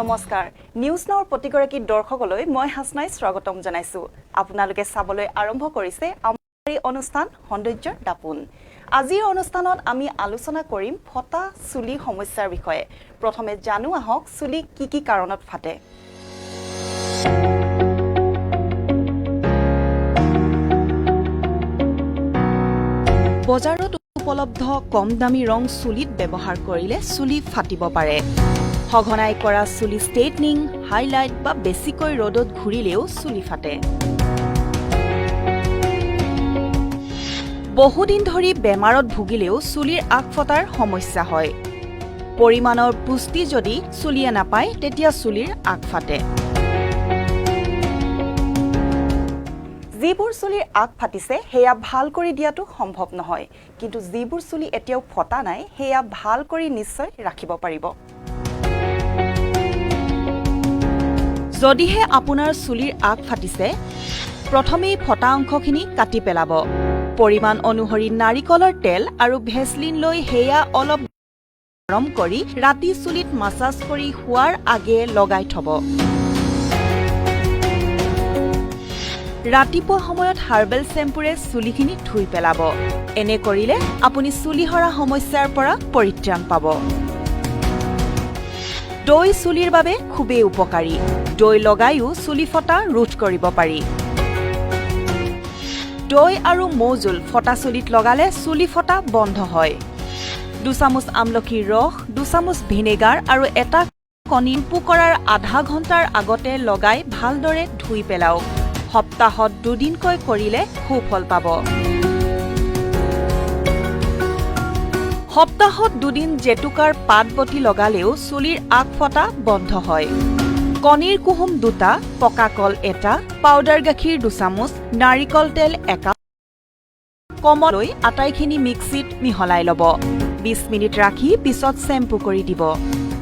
নমস্কাৰ নিউজ নাওৰ প্ৰতিগৰাকী দৰ্শকলৈ মই হাসনাই স্বাগতম জনাইছো আপোনালোকে চাবলৈ আৰম্ভ কৰিছে আমাৰ অনুষ্ঠান সৌন্দৰ্যৰ দাপোন আজিৰ অনুষ্ঠানত আমি আলোচনা কৰিম ফটা চুলি সমস্যাৰ বিষয়ে প্ৰথমে জানো আহক চুলি কি কাৰণত ফাটে বজাৰত উপলব্ধ কম দামী ৰং চুলিত ব্যৱহাৰ কৰিলে চুলি ফাটিব পাৰে সঘনাই কৰা চুলি ষ্ট্ৰেটনিং হাইলাইট বা বেছিকৈ ৰ'দত ঘূৰিলেও চুলি ফাটে বহুদিন ধৰি বেমাৰত ভুগিলেও চুলিৰ আগ ফটাৰ সমস্যা হয় পৰিমাণৰ পুষ্টি যদি চুলিয়ে নাপায় তেতিয়া চুলিৰ আগ ফাটে যিবোৰ চুলিৰ আগ ফাটিছে হেয়া ভাল কৰি দিয়াটো সম্ভৱ নহয় কিন্তু যিবোৰ চুলি এতিয়াও ফটা নাই হেয়া ভাল কৰি নিশ্চয় ৰাখিব পাৰিব যদিহে আপোনাৰ চুলিৰ আগ ফাটিছে প্ৰথমেই ফটা অংশখিনি কাটি পেলাব পৰিমাণ অনুসৰি নাৰিকলৰ তেল আৰু ভেসলিন লৈ হেয়া অলপ গৰম কৰি ৰাতি চুলিত মাসাজ কৰি শুৱাৰ আগে লগাই থব ৰাতিপুৱা সময়ত হাৰ্বেল শ্যাম্পুৰে চুলিখিনি ধুই পেলাব এনে কৰিলে আপুনি চুলি হৰা সমস্যাৰ পৰা পৰিত্ৰাণ পাব দৈ চুলিৰ বাবে খুবেই উপকাৰী দৈ লগাইও চুলি ফটা ৰোধ কৰিব পাৰি দৈ আৰু মৌজুল ফটা চুলিত লগালে চুলি ফটা বন্ধ হয় 2 চামুচ আমলখিৰ ৰস 2 চামুচ ভিনেগাৰ আৰু এটা কণী কৰাৰ আধা ঘণ্টাৰ আগতে লগাই ভালদৰে ধুই পেলাওক সপ্তাহত 2 দিনকৈ কৰিলে সুফল পাব সপ্তাহত 2 দিন জেতুকাৰ পাত বটি লগালেও চুলিৰ আগ ফটা বন্ধ হয় কণীৰ কুহুম 2টা পকা কল 1টা পাউডাৰ গাখীৰ 2 চামুচ নাৰিকল তেল 1 কাপ কমলৈ আটাইখিনি মিক্সিত মিহলাই ল'ব 20 মিনিট ৰাখি পিছত শ্যাম্পু কৰি দিব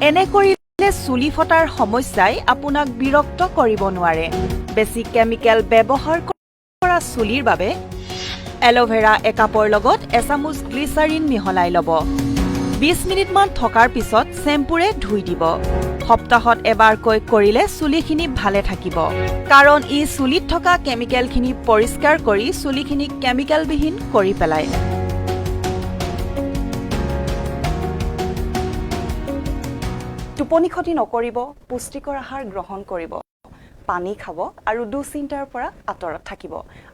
এনে কৰিলে চুলি ফটাৰ সমস্যাই আপোনাক বিৰক্ত কৰিব নোৱাৰে বেছি কেমিকেল ব্যৱহাৰ কৰা চুলিৰ বাবে এল'ভেৰা 1 কাপৰ লগত 1 চামুচ গ্লিচাৰিন মিহলাই ল'ব 20 মিনিটমান থকাৰ পিছত শ্যাম্পুৰে ধুই দিব সপ্তাহত এবাৰকৈ কৰিলে চুলিখিনি ভালে থাকিব কাৰণ ই চুলিত থকা কেমিকেলখিনি পৰিষ্কাৰ কৰি চুলিখিনি কেমিকেলবিহীন কৰি পেলায় টোপনি ক্ষতি নকৰিব পুষ্টিকৰ আহাৰ গ্ৰহণ কৰিব পানী খাব আৰু দুশ্চিন্তাৰ পৰা আঁতৰত থাকিব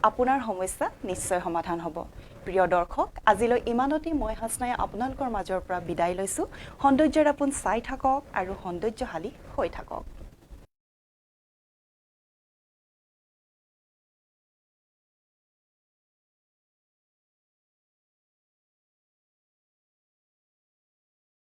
আপোনাৰ সমস্যা নিশ্চয় সমাধান হ'ব প্ৰিয় দৰ্শক আজিলৈ ইমানতে মই হাসনাই আপোনালোকৰ মাজৰ পৰা বিদায় লৈছো সৌন্দৰ্যৰ আপোন চাই থাকক আৰু সৌন্দৰ্যশালী হৈ থাকক